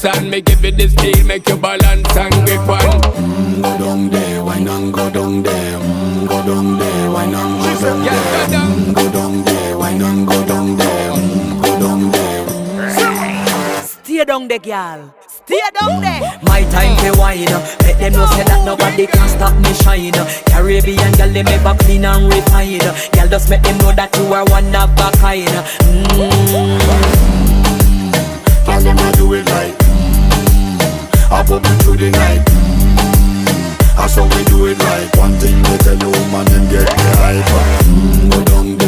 dance and me give it this feel, make you balance and grip on. Go down there, why not go down there? Go down there, why not go down there? Go down there, why not go down there? Go down there. Stay down there, girl. Stay down there. My time to wine. Let them know say that nobody can stop me shine. Caribbean girl, they make back clean and refine. Girl, just make them know that you are one of a kind. Tell them I do it right. I pop it through the night. That's how we do it right. One thing we tell you, man, and get the hype. Go down there.